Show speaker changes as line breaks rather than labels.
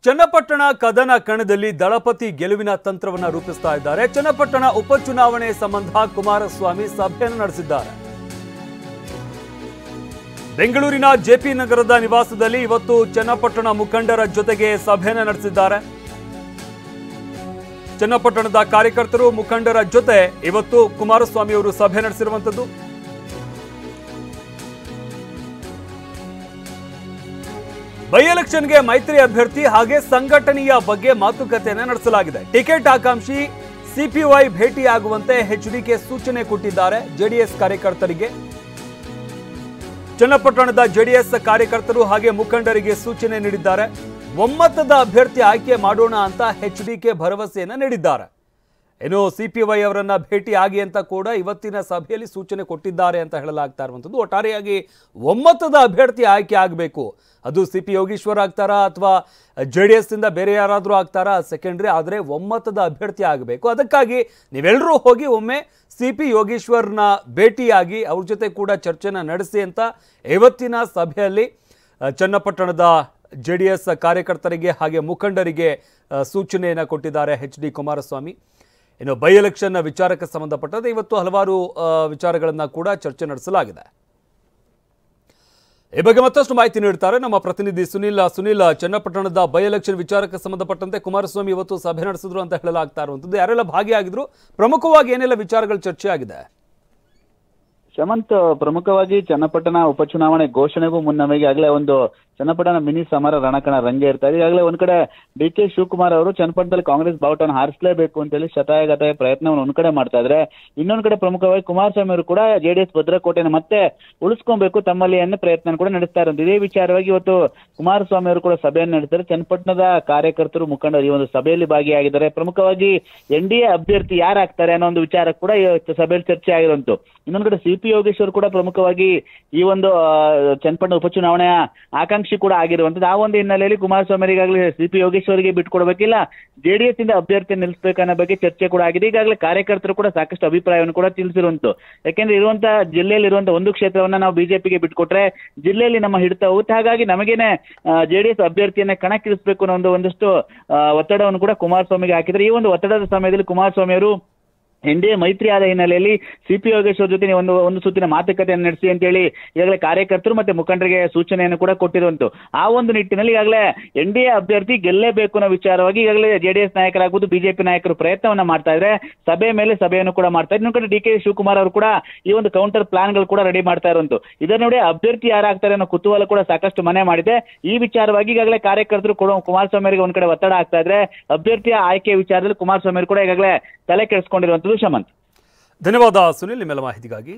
ಚನ್ನಪಟ್ಟಣ ಕದನ ಕಣದಲ್ಲಿ ದಳಪತಿ ಗೆಲುವಿನ ತಂತ್ರವನ್ನ ರೂಪಿಸ್ತಾ ಇದ್ದಾರೆ. ಚನ್ನಪಟ್ಟಣ ಉಪಚುನಾವಣೆ ಸಂಬಂಧ ಕುಮಾರಸ್ವಾಮಿ ಸಭೆಯನ್ನು ನಡೆಸಿದ್ದಾರೆ. ಬೆಂಗಳೂರಿನ ಜೆಪಿ ನಗರದ ನಿವಾಸದಲ್ಲಿ ಇವತ್ತು ಚನ್ನಪಟ್ಟಣ ಮುಖಂಡರ ಜೊತೆಗೆ ಸಭೆಯನ್ನು ನಡೆಸಿದ್ದಾರೆ. ಚನ್ನಪಟ್ಟಣದ ಕಾರ್ಯಕರ್ತರು ಮುಖಂಡರ ಜೊತೆ ಇವತ್ತು ಕುಮಾರಸ್ವಾಮಿ ಅವರು ಸಭೆ ನಡೆಸಿರುವಂತದ್ದು. ಬೈ ಎಲೆಕ್ಷನ್ಗೆ ಮೈತ್ರಿ ಅಭ್ಯರ್ಥಿ ಹಾಗೆ ಸಂಘಟನೆಯ ಬಗ್ಗೆ ಮಾತುಕತೆಯನ್ನು ನಡೆಸಲಾಗಿದೆ. ಟಿಕೆಟ್ ಆಕಾಂಕ್ಷಿ ಸಿಪಿವೈ ಭೇಟಿಯಾಗುವಂತೆ ಎಚ್ಡಿಕೆ ಸೂಚನೆ ಕೊಟ್ಟಿದ್ದಾರೆ ಜೆಡಿಎಸ್ ಕಾರ್ಯಕರ್ತರಿಗೆ. ಚನ್ನಪಟ್ಟಣದ ಜೆಡಿಎಸ್ ಕಾರ್ಯಕರ್ತರು ಹಾಗೆ ಮುಖಂಡರಿಗೆ ಸೂಚನೆ ನೀಡಿದ್ದಾರೆ. ಒಮ್ಮತದ ಅಭ್ಯರ್ಥಿ ಆಯ್ಕೆ ಮಾಡೋಣ ಅಂತ ಎಚ್ಡಿಕೆ ಭರವಸೆಯನ್ನು ನೀಡಿದ್ದಾರೆ. ಇನ್ನು ಸಿಪಿವೈ ಅವರನ್ನ ಭೇಟಿ ಆಗಿ ಅಂತ ಕೂಡ ಇವತ್ತಿನ ಸಭೆಯಲ್ಲಿ ಸೂಚನೆ ಕೊಟ್ಟಿದ್ದಾರೆ ಅಂತ ಹೇಳಲಾಗ್ತಾ ಇರುವಂಥದ್ದು. ಒಟ್ಟಾರೆಯಾಗಿ ಒಮ್ಮತದ ಅಭ್ಯರ್ಥಿ ಆಯ್ಕೆ ಆಗಬೇಕು. ಅದು ಸಿಪಿ ಯೋಗೀಶ್ವರ್ ಆಗ್ತಾರಾ ಅಥವಾ ಜೆಡಿಎಸ್ ಇಂದ ಬೇರೆ ಯಾರಾದರೂ ಆಗ್ತಾರಾ ಸೆಕೆಂಡ್ರಿ, ಆದರೆ ಒಮ್ಮತದ ಅಭ್ಯರ್ಥಿ ಆಗಬೇಕು. ಅದಕ್ಕಾಗಿ ನೀವೆಲ್ಲರೂ ಹೋಗಿ ಒಮ್ಮೆ ಸಿಪಿ ಯೋಗೀಶ್ವರ್ನ ಭೇಟಿಯಾಗಿ ಅವ್ರ ಜೊತೆ ಕೂಡ ಚರ್ಚೆನ ನಡೆಸಿ ಅಂತ ಇವತ್ತಿನ ಸಭೆಯಲ್ಲಿ ಚನ್ನಪಟ್ಟಣದ ಜೆಡಿಎಸ್ ಕಾರ್ಯಕರ್ತರಿಗೆ ಹಾಗೆ ಮುಖಂಡರಿಗೆ ಸೂಚನೆಯನ್ನು ಕೊಟ್ಟಿದ್ದಾರೆ ಎಚ್ ಡಿ ಕುಮಾರಸ್ವಾಮಿ. ಇನ್ನು ಬೈ ಎಲೆಕ್ಷನ್ ವಿಚಾರಕ್ಕೆ ಸಂಬಂಧಪಟ್ಟಂತೆ ಇವತ್ತು ಹಲವಾರು ವಿಚಾರಗಳನ್ನು ಕೂಡ ಚರ್ಚೆ ನಡೆಸಲಾಗಿದೆ. ಈ ಬಗ್ಗೆ ಮತ್ತಷ್ಟು ಮಾಹಿತಿ ನೀಡ್ತಾರೆ ನಮ್ಮ ಪ್ರತಿನಿಧಿ ಸುನಿಲ್. ಚನ್ನಪಟ್ಟಣದ ಬೈ ಎಲೆಕ್ಷನ್ ವಿಚಾರಕ್ಕೆ ಸಂಬಂಧಪಟ್ಟಂತೆ ಕುಮಾರಸ್ವಾಮಿ ಇವತ್ತು ಸಭೆ ನಡೆಸಿದ್ರು ಅಂತ ಹೇಳಲಾಗ್ತಾ ಇರುವಂಥದ್ದು. ಯಾರೆಲ್ಲ ಭಾಗಿಯಾಗಿದ್ರು, ಪ್ರಮುಖವಾಗಿ ಏನೆಲ್ಲ ವಿಚಾರಗಳು ಚರ್ಚೆ ಆಗಿದೆ?
ಶಮಂತ್, ಪ್ರಮುಖವಾಗಿ ಚನ್ನಪಟ್ಟಣ ಉಪಚುನಾವಣೆ ಘೋಷಣೆಗೂ ಮುನ್ನವೇ ಈಗಾಗಲೇ ಒಂದು ಚನ್ನಪಟ್ಟಣ ಮಿನಿ ಸಮರ ರಣಕಣ ರಂಗೇ ಇರ್ತಾ ಇದೆ. ಈಗಾಗಲೇ ಒಂದ್ ಕಡೆ ಡಿ ಕೆ ಶಿವಕುಮಾರ್ ಅವರು ಚನ್ನಪಟ್ಟಣದಲ್ಲಿ ಕಾಂಗ್ರೆಸ್ ಬಾವುಟವನ್ನು ಹಾರಿಸಲೇಬೇಕು ಅಂತ ಹೇಳಿ ಶತಾಯಗತಾಯ ಪ್ರಯತ್ನವನ್ನು ಒಂದ್ ಕಡೆ ಮಾಡ್ತಾ ಇದ್ರೆ, ಇನ್ನೊಂದ್ ಕಡೆ ಪ್ರಮುಖವಾಗಿ ಕುಮಾರಸ್ವಾಮಿ ಅವರು ಕೂಡ ಜೆಡಿಎಸ್ ಭದ್ರಕೋಟೆಯನ್ನು ಮತ್ತೆ ಉಳಿಸ್ಕೊಬೇಕು ತಮ್ಮಲ್ಲಿ ಅನ್ನೋ ಪ್ರಯತ್ನ ಕೂಡ ನಡೆಸ್ತಾ ಇರೋದು. ಇದೇ ವಿಚಾರವಾಗಿ ಇವತ್ತು ಕುಮಾರಸ್ವಾಮಿ ಅವರು ಕೂಡ ಸಭೆಯನ್ನು ನಡೆಸಿದ್ದಾರೆ. ಚನ್ನಪಟ್ಟಣದ ಕಾರ್ಯಕರ್ತರು ಮುಖಂಡರು ಈ ಒಂದು ಸಭೆಯಲ್ಲಿ ಭಾಗಿಯಾಗಿದ್ದಾರೆ. ಪ್ರಮುಖವಾಗಿ ಎನ್ಡಿಎ ಅಭ್ಯರ್ಥಿ ಯಾರಾಗ್ತಾರೆ ಅನ್ನೋ ಒಂದು ವಿಚಾರ ಕೂಡ ಸಭೆಯಲ್ಲಿ ಚರ್ಚೆ ಆಗಿರುವಂತು. ಇನ್ನೊಂದ್ ಕಡೆ ಸಿಪಿ ಯೋಗೇಶ್ವರ್ ಕೂಡ ಪ್ರಮುಖವಾಗಿ ಈ ಒಂದು ಚನ್ನಪಟ್ಟಣ ಉಪಚುನಾವಣೆಯ ಆಕಾಂಕ್ಷಿ ಕೂಡ ಆಗಿರುವಂತದ್ದು. ಆ ಒಂದು ಹಿನ್ನೆಲೆಯಲ್ಲಿ ಕುಮಾರಸ್ವಾಮಿ ಈಗಾಗಲೇ ಸಿಪಿ ಯೋಗೇಶ್ವರಿಗೆ ಬಿಟ್ಕೊಡ್ಬೇಕಿಲ್ಲ, ಜೆಡಿಎಸ್ ಇಂದ ಅಭ್ಯರ್ಥಿ ನಿಲ್ಲಿಸಬೇಕನ್ನೋ ಬಗ್ಗೆ ಚರ್ಚೆ ಕೂಡ ಆಗಿದೆ. ಈಗಾಗಲೇ ಕಾರ್ಯಕರ್ತರು ಕೂಡ ಸಾಕಷ್ಟು ಅಭಿಪ್ರಾಯವನ್ನು ಕೂಡ ತಿಳಿಸಿರುವಂತು. ಯಾಕೆಂದ್ರೆ ಇರುವಂತಹ ಜಿಲ್ಲೆಯಲ್ಲಿ ಇರುವಂತಹ ಒಂದು ಕ್ಷೇತ್ರವನ್ನ ನಾವು ಬಿಜೆಪಿಗೆ ಬಿಟ್ಕೊಟ್ರೆ ಜಿಲ್ಲೆಯಲ್ಲಿ ನಮ್ಮ ಹಿಡಿತ ಹೋಗುತ್ತೆ. ಹಾಗಾಗಿ ನಮಗೇನೆ ಜೆಡಿಎಸ್ ಅಭ್ಯರ್ಥಿಯನ್ನ ಕಣಕ್ಕಿಳಿಸಬೇಕು ಅನ್ನೋ ಒಂದಷ್ಟು ಒತ್ತಡವನ್ನು ಕೂಡ ಕುಮಾರಸ್ವಾಮಿಗೆ ಹಾಕಿದ್ರೆ, ಈ ಒಂದು ಒತ್ತಡದ ಸಮಯದಲ್ಲಿ ಕುಮಾರಸ್ವಾಮಿ ಅವರು ಎನ್ಡಿಎ ಮೈತ್ರಿ ಆದ ಹಿನ್ನೆಲೆಯಲ್ಲಿ ಸಿಪಿ ಯೋಗೇಶ್ವರ್ ಜೊತೆ ಒಂದು ಸುತ್ತಿನ ಮಾತುಕತೆಯನ್ನು ನಡೆಸಿ ಅಂತ ಹೇಳಿ ಈಗಾಗಲೇ ಕಾರ್ಯಕರ್ತರು ಮತ್ತೆ ಮುಖಂಡರಿಗೆ ಸೂಚನೆಯನ್ನು ಕೂಡ ಕೊಟ್ಟಿರುವಂತು. ಆ ಒಂದು ನಿಟ್ಟಿನಲ್ಲಿ ಈಗಾಗಲೇ ಎನ್ಡಿಎ ಅಭ್ಯರ್ಥಿ ಗೆಲ್ಲೇಬೇಕು ಅನ್ನೋ ವಿಚಾರವಾಗಿ ಈಗಾಗಲೇ ಜೆಡಿಎಸ್ ನಾಯಕರಾಗುವುದು ಬಿಜೆಪಿ ನಾಯಕರು ಪ್ರಯತ್ನವನ್ನ ಮಾಡ್ತಾ ಇದ್ರೆ, ಸಭೆ ಮೇಲೆ ಸಭೆಯನ್ನು ಕೂಡ ಮಾಡ್ತಾ ಇದ್ದಾರೆ. ಇನ್ನೊಂದು ಕಡೆ ಡಿ ಕೆ ಶಿವಕುಮಾರ್ ಅವರು ಕೂಡ ಈ ಒಂದು ಕೌಂಟರ್ ಪ್ಲಾನ್ ಗಳು ಕೂಡ ರೆಡಿ ಮಾಡ್ತಾ ಇರುವಂತು. ಇದರ ನೋಡಿ ಅಭ್ಯರ್ಥಿ ಯಾರಾಗ್ತಾರೆ ಅನ್ನೋ ಕುತೂಹಲ ಕೂಡ ಸಾಕಷ್ಟು ಮನೆ ಮಾಡಿದೆ. ಈ ವಿಚಾರವಾಗಿ ಈಗಾಗಲೇ ಕಾರ್ಯಕರ್ತರು ಕುಮಾರಸ್ವಾಮಿ ಅವರಿಗೆ ಒಂದ್ ಕಡೆ ಒತ್ತಡ ಆಗ್ತಾ ಇದ್ರೆ, ಅಭ್ಯರ್ಥಿಯ ಆಯ್ಕೆ ವಿಚಾರದಲ್ಲಿ ಕುಮಾರಸ್ವಾಮಿ ಅವರು ಕೂಡ ಈಗಾಗಲೇ ತಲೆ ಕೆಡಿಸ್ಕೊಂಡಿರುವಂತದ್ದು. ಶಮಂತ್,
ಧನ್ಯವಾದ ಸುನಿಲ್ ನಿಮ್ಮೆಲ್ಲ ಮಾಹಿತಿಗಾಗಿ.